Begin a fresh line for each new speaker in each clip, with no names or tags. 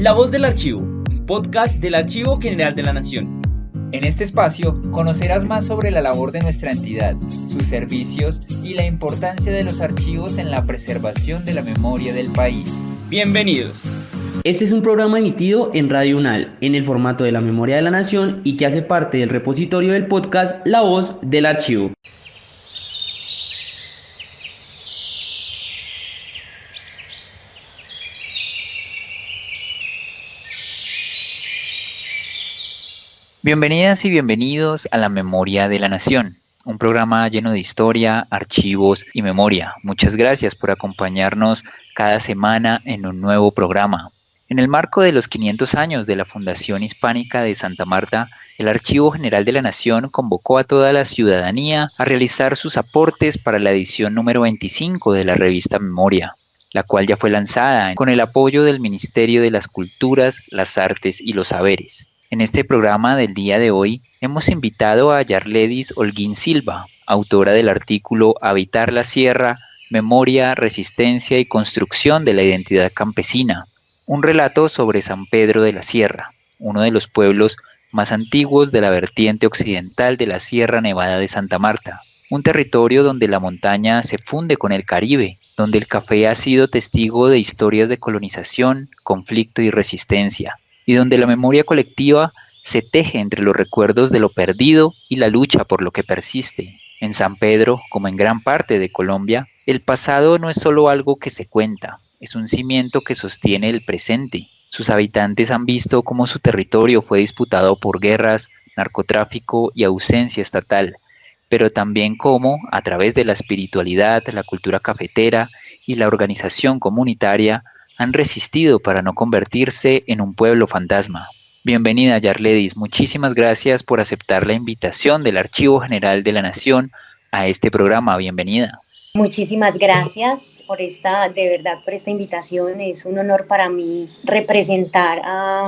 La Voz del Archivo, un podcast del Archivo General de la Nación.
En este espacio conocerás más sobre la labor de nuestra entidad, sus servicios y la importancia de los archivos en la preservación de la memoria del país.
Bienvenidos.
Este es un programa emitido en Radio UNAL, en el formato de la Memoria de la Nación y que hace parte del repositorio del podcast La Voz del Archivo.
Bienvenidas y bienvenidos a La Memoria de la Nación, un programa lleno de historia, archivos y memoria. Muchas gracias por acompañarnos cada semana en un nuevo programa. En el marco de los 500 años de la Fundación Hispánica de Santa Marta, el Archivo General de la Nación convocó a toda la ciudadanía a realizar sus aportes para la edición número 25 de la revista Memoria, la cual ya fue lanzada con el apoyo del Ministerio de las Culturas, las Artes y los Saberes. En este programa del día de hoy hemos invitado a Yarledis Holguín Silva, autora del artículo Habitar la Sierra, Memoria, Resistencia y Construcción de la Identidad Campesina, un relato sobre San Pedro de la Sierra, uno de los pueblos más antiguos de la vertiente occidental de la Sierra Nevada de Santa Marta, un territorio donde la montaña se funde con el Caribe, donde el café ha sido testigo de historias de colonización, conflicto y resistencia, y donde la memoria colectiva se teje entre los recuerdos de lo perdido y la lucha por lo que persiste. En San Pedro, como en gran parte de Colombia, el pasado no es solo algo que se cuenta, es un cimiento que sostiene el presente. Sus habitantes han visto cómo su territorio fue disputado por guerras, narcotráfico y ausencia estatal, pero también cómo, a través de la espiritualidad, la cultura cafetera y la organización comunitaria, han resistido para no convertirse en un pueblo fantasma. Bienvenida, Yarledis. Muchísimas gracias por aceptar la invitación del Archivo General de la Nación a este programa. Bienvenida.
Muchísimas gracias por esta invitación. Es un honor para mí representar a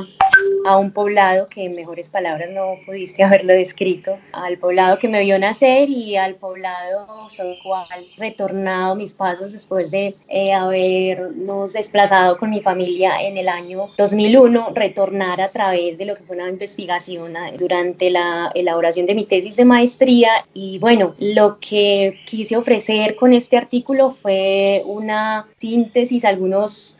un poblado que en mejores palabras no pudiste haberlo descrito, al poblado que me vio nacer y al poblado sobre el cual he retornado mis pasos después de habernos desplazado con mi familia en el año 2001, retornar a través de lo que fue una investigación durante la elaboración de mi tesis de maestría. Y bueno, lo que quise ofrecer con este artículo fue una síntesis, algunos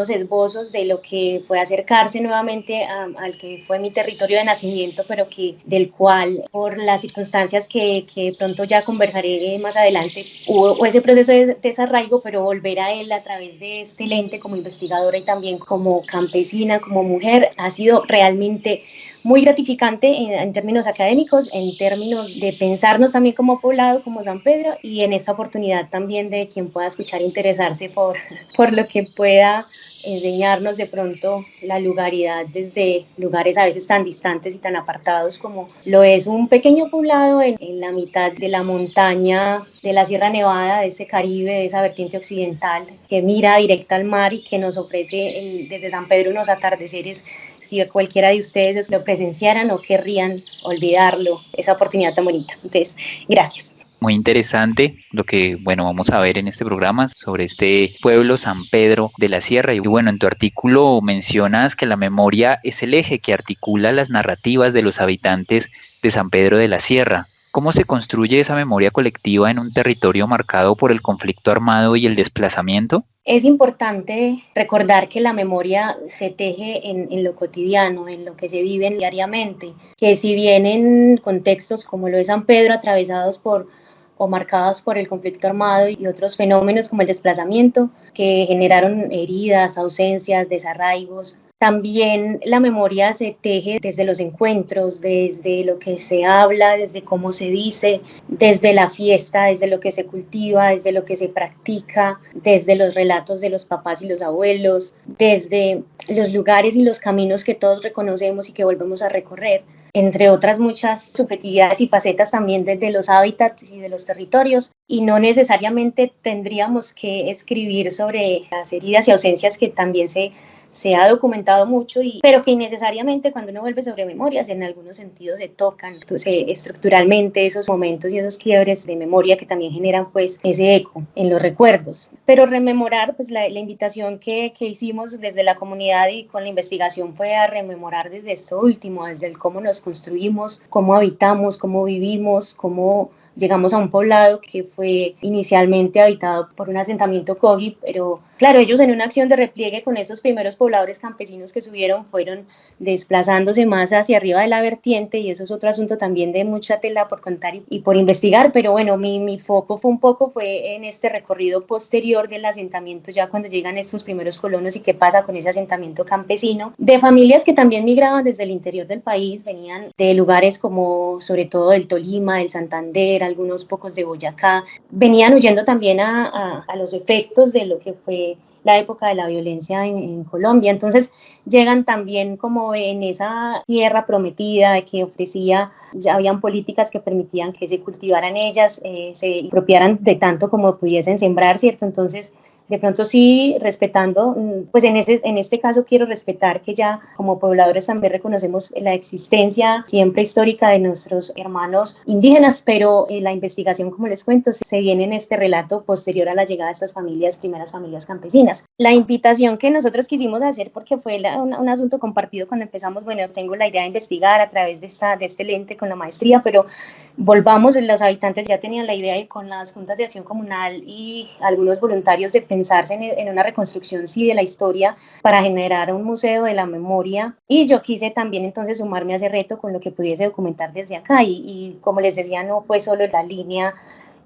esbozos de lo que fue acercarse nuevamente al que fue mi territorio de nacimiento, pero del cual, por las circunstancias que pronto ya conversaré más adelante, hubo ese proceso de desarraigo, pero volver a él a través de este lente como investigadora y también como campesina, como mujer, ha sido realmente muy gratificante en términos académicos, en términos de pensarnos también como poblado, como San Pedro, y en esta oportunidad también de quien pueda escuchar e interesarse por lo que pueda enseñarnos de pronto la lugaridad desde lugares a veces tan distantes y tan apartados como lo es un pequeño poblado en la mitad de la montaña de la Sierra Nevada, de ese Caribe, de esa vertiente occidental que mira directa al mar y que nos ofrece desde San Pedro unos atardeceres. Si cualquiera de ustedes lo presenciaran, no querrían olvidarlo, esa oportunidad tan bonita. Entonces, gracias.
Muy interesante lo que, vamos a ver en este programa sobre este pueblo San Pedro de la Sierra. Y en tu artículo mencionas que la memoria es el eje que articula las narrativas de los habitantes de San Pedro de la Sierra. ¿Cómo se construye esa memoria colectiva en un territorio marcado por el conflicto armado y el desplazamiento?
Es importante recordar que la memoria se teje en lo cotidiano, en lo que se vive diariamente, que si bien en contextos como lo de San Pedro, atravesados o marcadas por el conflicto armado y otros fenómenos como el desplazamiento que generaron heridas, ausencias, desarraigos. También la memoria se teje desde los encuentros, desde lo que se habla, desde cómo se dice, desde la fiesta, desde lo que se cultiva, desde lo que se practica, desde los relatos de los papás y los abuelos, desde los lugares y los caminos que todos reconocemos y que volvemos a recorrer, entre otras muchas subjetividades y facetas también desde los hábitats y de los territorios y no necesariamente tendríamos que escribir sobre las heridas y ausencias que también se ha documentado mucho, pero que innecesariamente cuando uno vuelve sobre memorias en algunos sentidos se tocan estructuralmente esos momentos y esos quiebres de memoria que también generan pues ese eco en los recuerdos. Pero rememorar, pues la invitación que hicimos desde la comunidad y con la investigación fue a rememorar desde esto último, desde el cómo nos construimos, cómo habitamos, cómo vivimos, cómo llegamos a un poblado que fue inicialmente habitado por un asentamiento Kogi, pero claro, ellos en una acción de repliegue con esos primeros pobladores campesinos que subieron fueron desplazándose más hacia arriba de la vertiente, y eso es otro asunto también de mucha tela por contar y por investigar, pero bueno, mi foco fue en este recorrido posterior del asentamiento, ya cuando llegan estos primeros colonos y qué pasa con ese asentamiento campesino, de familias que también migraban desde el interior del país, venían de lugares como sobre todo del Tolima, del Santander, algunos pocos de Boyacá, venían huyendo también a los efectos de lo que fue la época de la violencia en Colombia. Entonces llegan también como en esa tierra prometida de que ofrecía, ya habían políticas que permitían que se cultivaran ellas, se apropiaran de tanto como pudiesen sembrar, ¿cierto? Entonces de pronto sí, respetando, pues en este caso quiero respetar que ya como pobladores también reconocemos la existencia siempre histórica de nuestros hermanos indígenas, pero la investigación, como les cuento, se viene en este relato posterior a la llegada de estas familias, primeras familias campesinas. La invitación que nosotros quisimos hacer, porque fue un asunto compartido cuando empezamos, bueno, tengo la idea de investigar a través de este lente con la maestría, pero volvamos, los habitantes ya tenían la idea y con las juntas de acción comunal y algunos voluntarios de pensarse en una reconstrucción sí de la historia para generar un museo de la memoria, y yo quise también entonces sumarme a ese reto con lo que pudiese documentar desde acá y como les decía, no fue solo la línea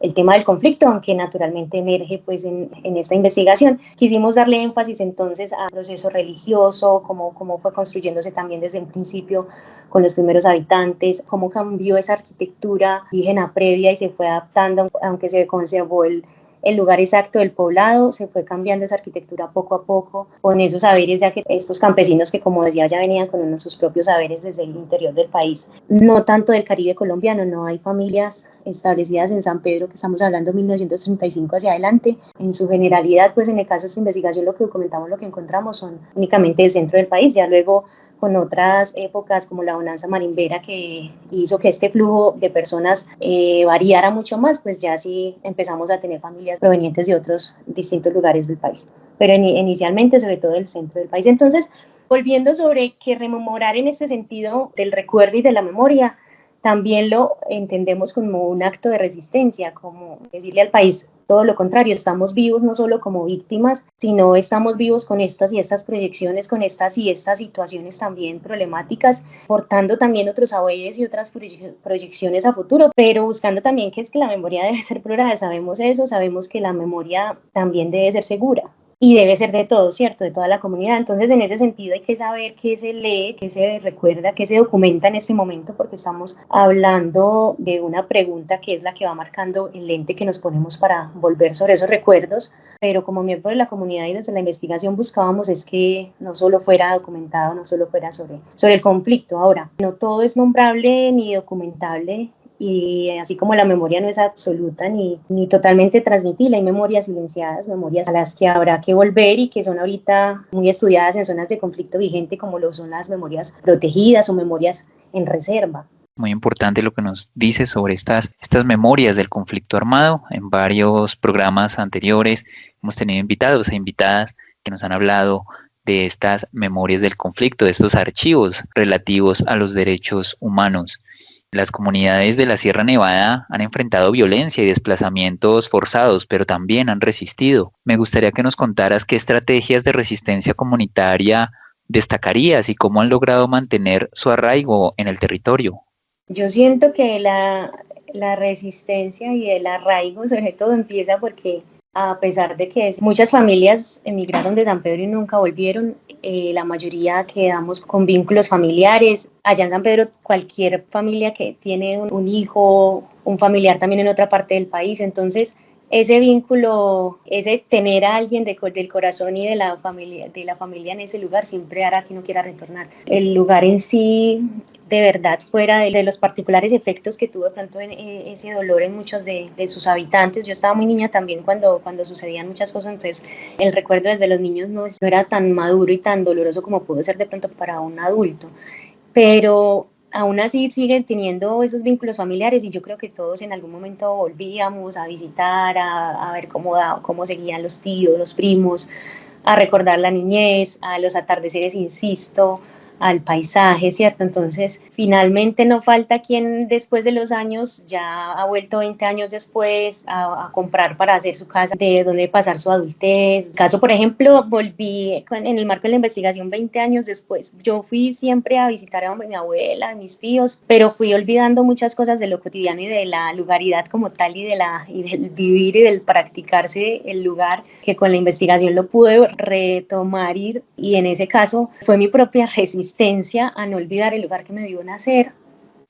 el tema del conflicto, aunque naturalmente emerge pues en esta investigación. Quisimos darle énfasis entonces al proceso religioso, cómo fue construyéndose también desde un principio con los primeros habitantes, cómo cambió esa arquitectura indígena previa y se fue adaptando, aunque se conservó el lugar exacto del poblado, se fue cambiando esa arquitectura poco a poco con esos saberes, ya que estos campesinos que, como decía, ya venían con sus propios saberes desde el interior del país, no tanto del Caribe colombiano, no hay familias establecidas en San Pedro, que estamos hablando de 1935 hacia adelante, en su generalidad, pues en el caso de esta investigación lo que documentamos, lo que encontramos son únicamente del centro del país, ya luego con otras épocas como la bonanza marimbera que hizo que este flujo de personas variara mucho más, pues ya sí empezamos a tener familias provenientes de otros distintos lugares del país, pero inicialmente sobre todo del centro del país. Entonces, volviendo sobre que rememorar en este sentido del recuerdo y de la memoria, también lo entendemos como un acto de resistencia, como decirle al país todo lo contrario, estamos vivos no solo como víctimas, sino estamos vivos con estas y estas proyecciones, con estas y estas situaciones también problemáticas, portando también otros saberes y otras proyecciones a futuro, pero buscando también que es que la memoria debe ser plural, sabemos eso, sabemos que la memoria también debe ser segura. Y debe ser de todos, ¿cierto? De toda la comunidad. Entonces, en ese sentido hay que saber qué se lee, qué se recuerda, qué se documenta en este momento, porque estamos hablando de una pregunta que es la que va marcando el lente que nos ponemos para volver sobre esos recuerdos. Pero como miembro de la comunidad y desde la investigación buscábamos es que no solo fuera documentado, no solo fuera sobre el conflicto. Ahora, no todo es nombrable ni documentable, y así como la memoria no es absoluta ni totalmente transmitible, hay memorias silenciadas, memorias a las que habrá que volver y que son ahorita muy estudiadas en zonas de conflicto vigente, como lo son las memorias protegidas o memorias en reserva.
Muy importante lo que nos dice sobre estas memorias del conflicto armado. En varios programas anteriores hemos tenido invitados e invitadas que nos han hablado de estas memorias del conflicto, de estos archivos relativos a los derechos humanos. Las comunidades de la Sierra Nevada han enfrentado violencia y desplazamientos forzados, pero también han resistido. Me gustaría que nos contaras qué estrategias de resistencia comunitaria destacarías y cómo han logrado mantener su arraigo en el territorio.
Yo siento que la resistencia y el arraigo sobre todo empieza porque a pesar de que muchas familias emigraron de San Pedro y nunca volvieron, la mayoría quedamos con vínculos familiares. Allá en San Pedro, cualquier familia que tiene un hijo, un familiar también en otra parte del país, entonces ese vínculo, ese tener a alguien del corazón y de la familia en ese lugar siempre hará que no quiera retornar. El lugar en sí, de verdad, fuera de los particulares efectos que tuvo de pronto ese dolor en muchos de sus habitantes. Yo estaba muy niña también cuando sucedían muchas cosas, entonces el recuerdo desde los niños no era tan maduro y tan doloroso como pudo ser de pronto para un adulto. Pero aún así siguen teniendo esos vínculos familiares y yo creo que todos en algún momento volvíamos a visitar, a ver cómo seguían los tíos, los primos, a recordar la niñez, a los atardeceres, insisto, al paisaje, ¿cierto? Entonces, finalmente no falta quien después de los años ya ha vuelto 20 años después a comprar para hacer su casa, de donde pasar su adultez. Caso, por ejemplo, volví en el marco de la investigación 20 años después. Yo fui siempre a visitar a mi abuela, a mis tíos, pero fui olvidando muchas cosas de lo cotidiano y de la lugaridad como tal y del vivir y del practicarse el lugar, que con la investigación lo pude retomar y en ese caso fue mi propia resistencia a no olvidar el lugar que me vio nacer.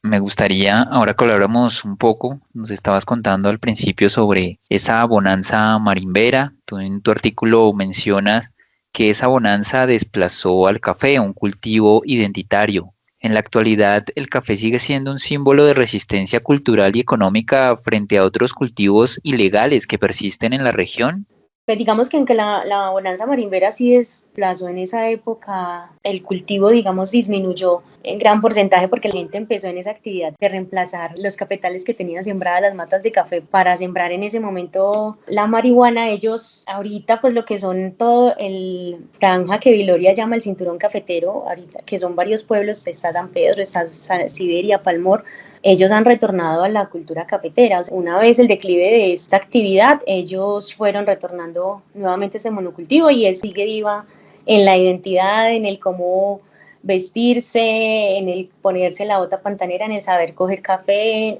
Me gustaría, ahora que habláramos un poco, nos estabas contando al principio sobre esa bonanza marimbera. Tú en tu artículo mencionas que esa bonanza desplazó al café, un cultivo identitario. En la actualidad, el café sigue siendo un símbolo de resistencia cultural y económica frente a otros cultivos ilegales que persisten en la región.
Pero digamos que aunque la bonanza marimbera sí desplazó en esa época, el cultivo, digamos, disminuyó en gran porcentaje porque la gente empezó en esa actividad de reemplazar los cafetales que tenían sembradas las matas de café para sembrar en ese momento la marihuana. Ellos ahorita pues lo que son todo el franja que Viloria llama el cinturón cafetero, ahorita que son varios pueblos, está San Pedro, está Siberia, Palmor. Ellos han retornado a la cultura cafetera. Una vez el declive de esta actividad, ellos fueron retornando nuevamente ese monocultivo y él sigue viva en la identidad, en el cómo vestirse, en el ponerse la bota pantanera, en el saber coger café,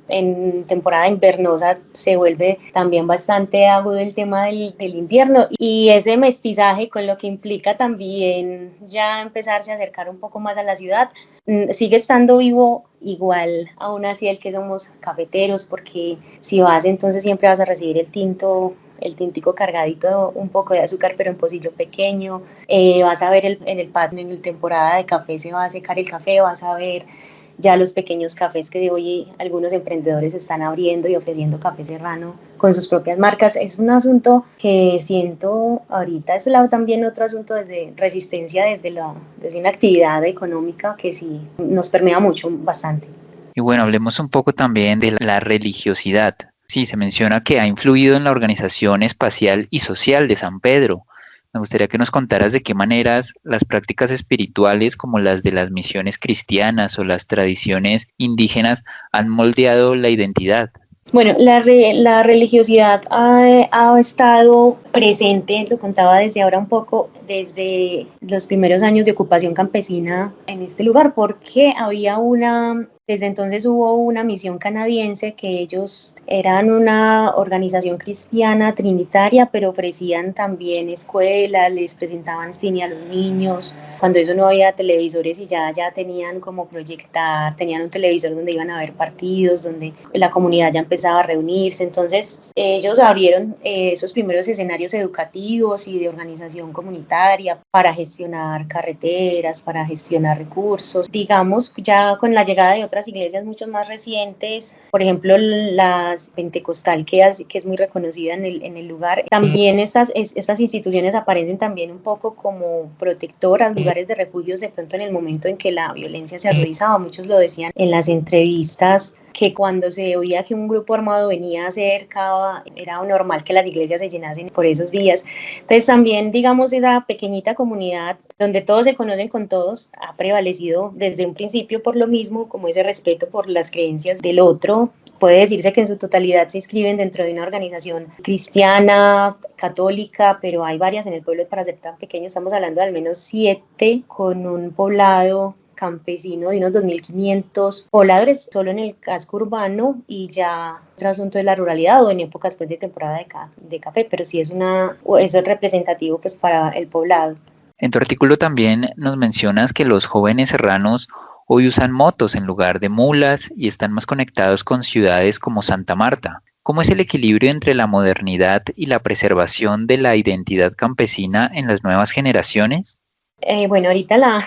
en temporada invernosa se vuelve también bastante agudo el tema del invierno y ese mestizaje con lo que implica también ya empezarse a acercar un poco más a la ciudad, sigue estando vivo igual aún así el que somos cafeteros, porque si vas entonces siempre vas a recibir el tintico cargadito, un poco de azúcar, pero en pocillo pequeño. Vas a ver en el patio, en la temporada de café se va a secar el café, vas a ver ya los pequeños cafés que hoy algunos emprendedores están abriendo y ofreciendo café serrano con sus propias marcas. Es un asunto que siento ahorita, es también otro asunto de resistencia desde una actividad económica que sí nos permea mucho, bastante.
Y bueno, hablemos un poco también de la religiosidad. Sí, se menciona que ha influido en la organización espacial y social de San Pedro. Me gustaría que nos contaras de qué maneras las prácticas espirituales como las de las misiones cristianas o las tradiciones indígenas han moldeado la identidad.
Bueno, la religiosidad ha estado presente, lo contaba desde ahora un poco, desde los primeros años de ocupación campesina en este lugar, porque desde entonces hubo una misión canadiense que ellos eran una organización cristiana trinitaria, pero ofrecían también escuelas, les presentaban cine a los niños. Cuando eso no había televisores y ya tenían como proyectar, tenían un televisor donde iban a ver partidos, donde la comunidad ya empezaba a reunirse. Entonces ellos abrieron esos primeros escenarios educativos y de organización comunitaria para gestionar carreteras, para gestionar recursos. Digamos, ya con la llegada de otras iglesias mucho más recientes, por ejemplo la Pentecostal que es muy reconocida en el lugar, también estas instituciones aparecen también un poco como protectoras, lugares de refugios de pronto en el momento en que la violencia se agudizaba. Muchos lo decían en las entrevistas, que cuando se oía que un grupo armado venía cerca, era normal que las iglesias se llenasen por esos días. Entonces también, digamos, esa pequeñita comunidad donde todos se conocen con todos ha prevalecido desde un principio por lo mismo, como ese respeto por las creencias del otro. Puede decirse que en su totalidad se inscriben dentro de una organización cristiana, católica, pero hay varias en el pueblo. Para ser tan pequeño estamos hablando de al menos 7, con un poblado campesino de unos 2.500 pobladores solo en el casco urbano, y ya otro asunto de la ruralidad o en épocas pues de temporada de café, pero sí es representativo pues para el poblado.
En tu artículo también nos mencionas que los jóvenes serranos hoy usan motos en lugar de mulas y están más conectados con ciudades como Santa Marta. ¿Cómo es el equilibrio entre la modernidad y la preservación de la identidad campesina en las nuevas generaciones?
Bueno, ahorita la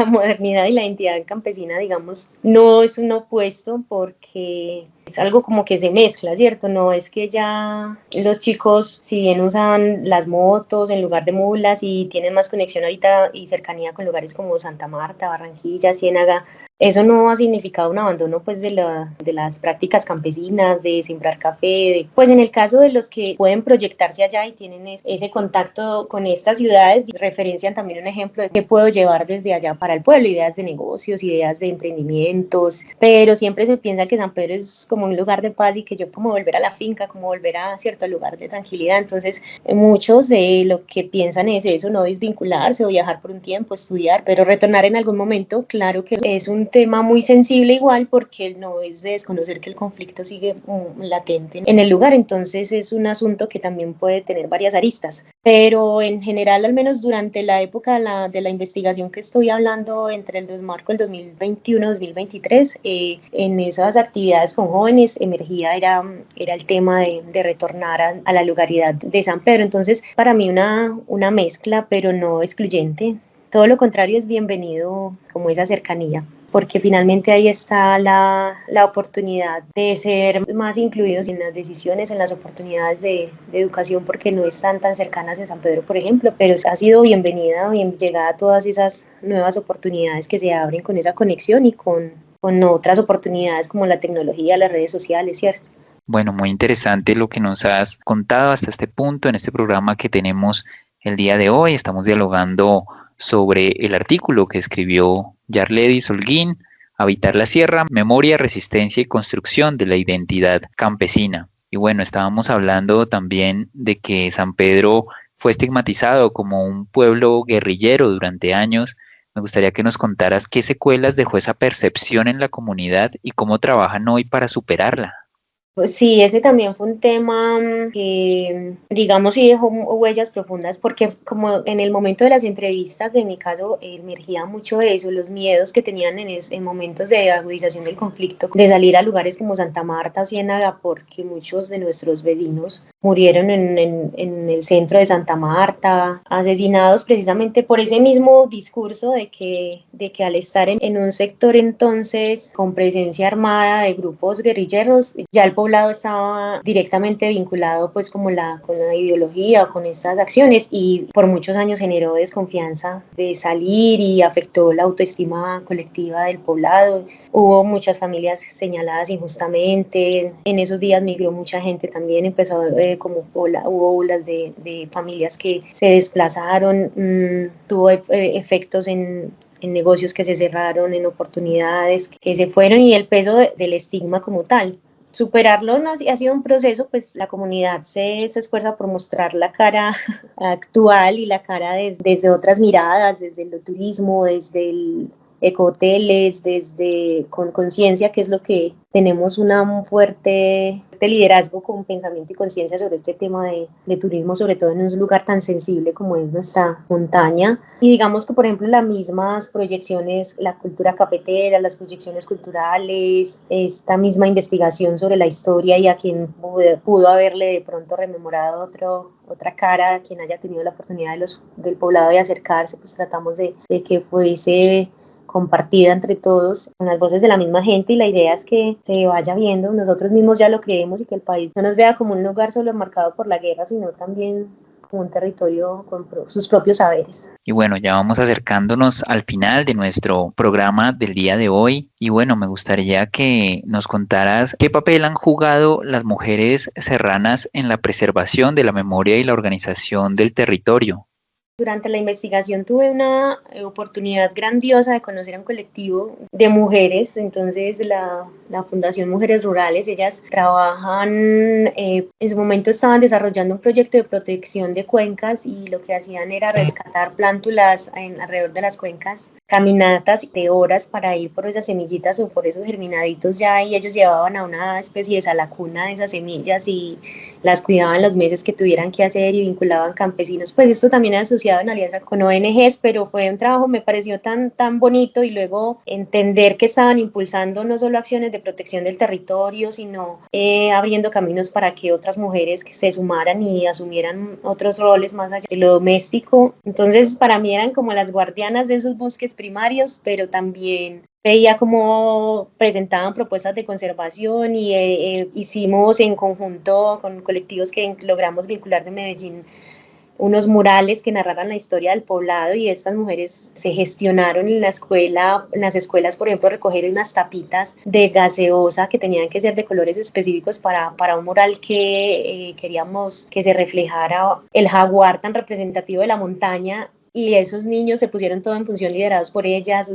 modernidad y la identidad campesina, digamos, no es un opuesto porque es algo como que se mezcla, ¿cierto? No es que ya los chicos, si bien usan las motos en lugar de mulas y tienen más conexión ahorita y cercanía con lugares como Santa Marta, Barranquilla, Ciénaga, eso no ha significado un abandono pues de las prácticas campesinas, de sembrar café, pues en el caso de los que pueden proyectarse allá y tienen ese contacto con estas ciudades, referencian también un ejemplo de qué puedo llevar desde allá para el pueblo, ideas de negocios, ideas de emprendimientos, pero siempre se piensa que San Pedro es como un lugar de paz y que yo como volver a la finca, como volver a cierto lugar de tranquilidad, entonces muchos de lo que piensan es eso, no desvincularse o viajar por un tiempo, estudiar, pero retornar en algún momento, claro que es un tema muy sensible igual porque no es de desconocer que el conflicto sigue latente en el lugar, entonces es un asunto que también puede tener varias aristas, pero en general, al menos durante la época de la investigación que estoy hablando entre el marco del 2021-2023, en esas actividades con jóvenes emergía era el tema de retornar a la localidad de San Pedro, entonces para mí una mezcla, pero no excluyente, todo lo contrario es bienvenido como esa cercanía, porque finalmente ahí está la oportunidad de ser más incluidos en las decisiones, en las oportunidades de educación, porque no están tan cercanas en San Pedro, por ejemplo, pero ha sido bienvenida, bien llegada a todas esas nuevas oportunidades que se abren con esa conexión y con otras oportunidades como la tecnología, las redes sociales, ¿cierto?
Bueno, muy interesante lo que nos has contado hasta este punto en este programa que tenemos el día de hoy. Estamos dialogando sobre el artículo que escribió Yarledis Holguín, Habitar la Sierra, Memoria, Resistencia y Construcción de la Identidad Campesina. Y bueno, estábamos hablando también de que San Pedro fue estigmatizado como un pueblo guerrillero durante años. Me gustaría que nos contaras qué secuelas dejó esa percepción en la comunidad y cómo trabajan hoy para superarla.
Pues sí, ese también fue un tema que, digamos, sí dejó huellas profundas, porque como en el momento de las entrevistas, en mi caso, emergía mucho eso, los miedos que tenían en momentos de agudización del conflicto, de salir a lugares como Santa Marta o Ciénaga, porque muchos de nuestros vecinos murieron en el centro de Santa Marta, asesinados precisamente por ese mismo discurso de que al estar en un sector entonces con presencia armada de grupos guerrilleros, ya el poblado estaba directamente vinculado pues como con la ideología o con estas acciones y por muchos años generó desconfianza de salir y afectó la autoestima colectiva del poblado. Hubo muchas familias señaladas injustamente, en esos días migró mucha gente también, empezó hubo olas de familias que se desplazaron, tuvo efectos en negocios que se cerraron, en oportunidades que se fueron y el peso del estigma como tal. Superarlo no ha sido un proceso, pues la comunidad se esfuerza por mostrar la cara actual y la cara desde otras miradas, desde el turismo, desde el ecohoteles, desde con conciencia, que es lo que tenemos un fuerte liderazgo con pensamiento y conciencia sobre este tema de turismo, sobre todo en un lugar tan sensible como es nuestra montaña. Y digamos que, por ejemplo, las mismas proyecciones, la cultura cafetera, las proyecciones culturales, esta misma investigación sobre la historia y a quien pudo haberle de pronto rememorado otra cara, a quien haya tenido la oportunidad del poblado de acercarse, pues tratamos de que fuese compartida entre todos, con las voces de la misma gente y la idea es que se vaya viendo, nosotros mismos ya lo creemos y que el país no nos vea como un lugar solo marcado por la guerra, sino también como un territorio con sus propios saberes.
Y bueno, ya vamos acercándonos al final de nuestro programa del día de hoy. Y bueno, me gustaría que nos contaras qué papel han jugado las mujeres serranas en la preservación de la memoria y la organización del territorio.
Durante la investigación tuve una oportunidad grandiosa de conocer a un colectivo de mujeres, entonces la Fundación Mujeres Rurales, ellas trabajan, en su momento estaban desarrollando un proyecto de protección de cuencas y lo que hacían era rescatar plántulas alrededor de las cuencas, caminatas de horas para ir por esas semillitas o por esos germinaditos ya y ellos llevaban a una especie de salacuna de esas semillas y las cuidaban los meses que tuvieran que hacer y vinculaban campesinos, pues esto también es asociado asociado en alianza con ONGs, pero fue un trabajo, me pareció tan bonito, y luego entender que estaban impulsando no solo acciones de protección del territorio, sino abriendo caminos para que otras mujeres que se sumaran y asumieran otros roles más allá de lo doméstico. Entonces, para mí eran como las guardianas de esos bosques primarios, pero también veía cómo presentaban propuestas de conservación, y hicimos en conjunto con colectivos que logramos vincular de Medellín unos murales que narraran la historia del poblado, y estas mujeres se gestionaron en la escuela, en las escuelas, por ejemplo, recoger unas tapitas de gaseosa que tenían que ser de colores específicos para un mural que queríamos que se reflejara el jaguar tan representativo de la montaña. Y esos niños se pusieron todo en función, liderados por ellas,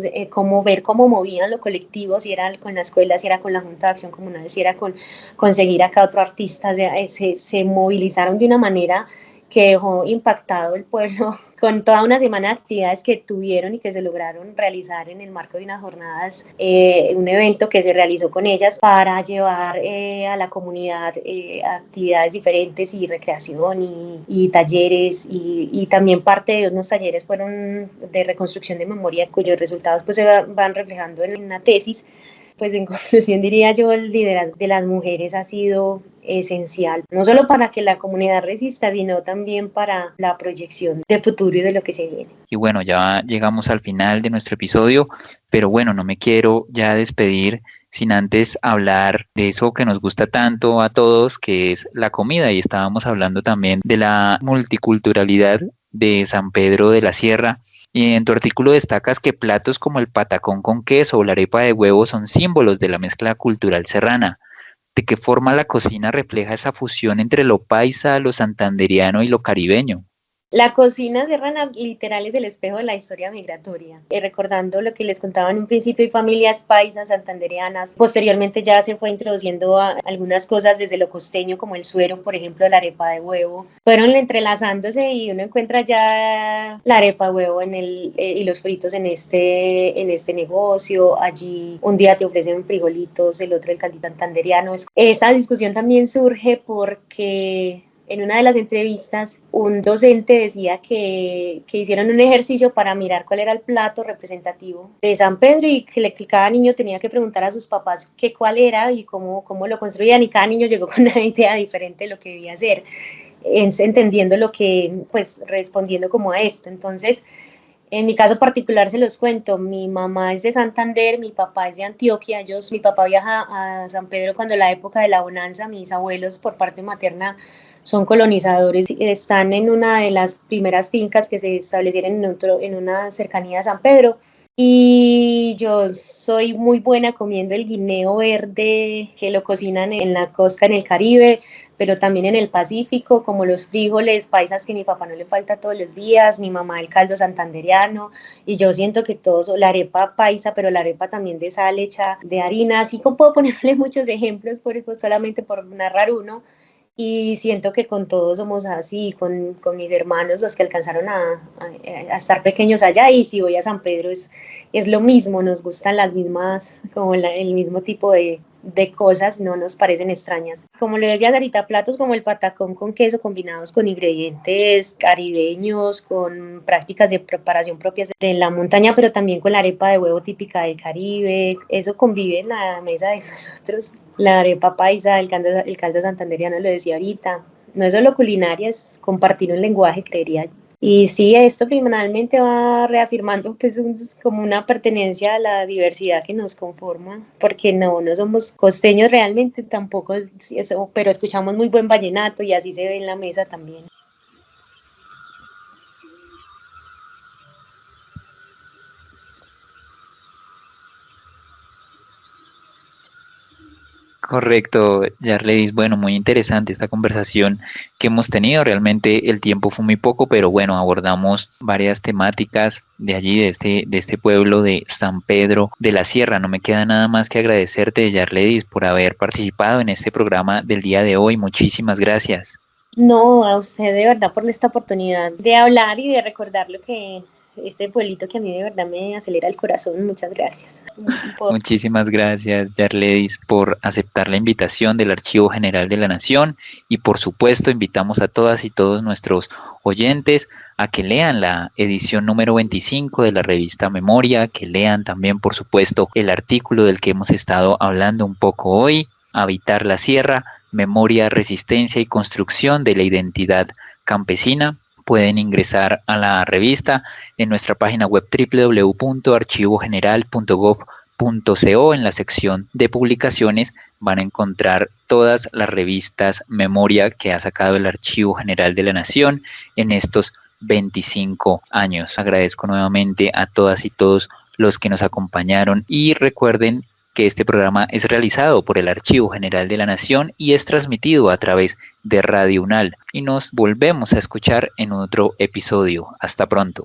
ver cómo movían lo colectivo, si era con la escuela, si era con la Junta de Acción Comunal, si era con conseguir acá otro artista. O sea, se movilizaron de una manera que dejó impactado el pueblo, con toda una semana de actividades que tuvieron y que se lograron realizar en el marco de unas jornadas, un evento que se realizó con ellas para llevar a la comunidad actividades diferentes y recreación y talleres, y también parte de unos talleres fueron de reconstrucción de memoria, cuyos resultados pues se van reflejando en una tesis. Pues en conclusión diría yo, el liderazgo de las mujeres ha sido esencial, no solo para que la comunidad resista, sino también para la proyección de futuro y de lo que se viene.
Y bueno, ya llegamos al final de nuestro episodio, pero bueno, no me quiero ya despedir sin antes hablar de eso que nos gusta tanto a todos, que es la comida, y estábamos hablando también de la multiculturalidad de San Pedro de la Sierra. Y en tu artículo destacas que platos como el patacón con queso o la arepa de huevo son símbolos de la mezcla cultural serrana. ¿De qué forma la cocina refleja esa fusión entre lo paisa, lo santandereano y lo caribeño?
La cocina serrana literal es el espejo de la historia migratoria. Recordando lo que les contaba en un principio, hay familias paisas, santandereanas. Posteriormente ya se fue introduciendo algunas cosas desde lo costeño, como el suero, por ejemplo, la arepa de huevo. Fueron entrelazándose y uno encuentra ya la arepa de huevo y los fritos en este negocio. Allí un día te ofrecen frijolitos, el otro el caldito santandereano. Esa discusión también surge porque en una de las entrevistas, un docente decía que hicieron un ejercicio para mirar cuál era el plato representativo de San Pedro, y que cada niño tenía que preguntar a sus papás cuál era y cómo lo construían, y cada niño llegó con una idea diferente de lo que debía hacer, entendiendo pues respondiendo como a esto. Entonces, en mi caso particular se los cuento, mi mamá es de Santander, mi papá es de Antioquia. Mi papá viaja a San Pedro cuando la época de la bonanza. Mis abuelos por parte materna son colonizadores, están en una de las primeras fincas que se establecieron en una cercanía a San Pedro. Y yo soy muy buena comiendo el guineo verde, que lo cocinan en la costa, en el Caribe, pero también en el Pacífico, como los frijoles paisas que a mi papá no le falta todos los días, mi mamá el caldo santandereano, y yo siento que todos, la arepa paisa, pero la arepa también de sal hecha de harina. Así como puedo ponerle muchos ejemplos, solamente por narrar uno. Y siento que con todos somos así, con mis hermanos, los que alcanzaron a estar pequeños allá, y si voy a San Pedro es lo mismo, nos gustan las mismas, como el mismo tipo de cosas, no nos parecen extrañas. Como le decía ahorita, platos como el patacón con queso combinados con ingredientes caribeños, con prácticas de preparación propias de la montaña, pero también con la arepa de huevo típica del Caribe, eso convive en la mesa de nosotros. La arepa paisa, el caldo santandereano, lo decía ahorita, no es solo culinaria, es compartir un lenguaje, creería. Y sí, esto finalmente va reafirmando que es como una pertenencia a la diversidad que nos conforma, porque no somos costeños realmente tampoco, pero escuchamos muy buen vallenato y así se ve en la mesa también.
Correcto, Yarledis. Bueno, muy interesante esta conversación que hemos tenido. Realmente el tiempo fue muy poco, pero bueno, abordamos varias temáticas de allí, de este pueblo de San Pedro de la Sierra. No me queda nada más que agradecerte, Yarledis, por haber participado en este programa del día de hoy. Muchísimas gracias.
No, a usted de verdad por esta oportunidad de hablar y de recordar lo que este pueblito que a mí de verdad me acelera el corazón. Muchas gracias.
Muchísimas gracias, Yarledis, por aceptar la invitación del Archivo General de la Nación y por supuesto invitamos a todas y todos nuestros oyentes a que lean la edición número 25 de la revista Memoria, que lean también por supuesto el artículo del que hemos estado hablando un poco hoy, Habitar la Sierra, Memoria, Resistencia y Construcción de la Identidad Campesina. Pueden ingresar a la revista en nuestra página web www.archivogeneral.gov.co. En la sección de publicaciones van a encontrar todas las revistas Memoria que ha sacado el Archivo General de la Nación en estos 25 años. Agradezco nuevamente a todas y todos los que nos acompañaron y recuerden que este programa es realizado por el Archivo General de la Nación y es transmitido a través de Radio UNAL. Y nos volvemos a escuchar en otro episodio. Hasta pronto.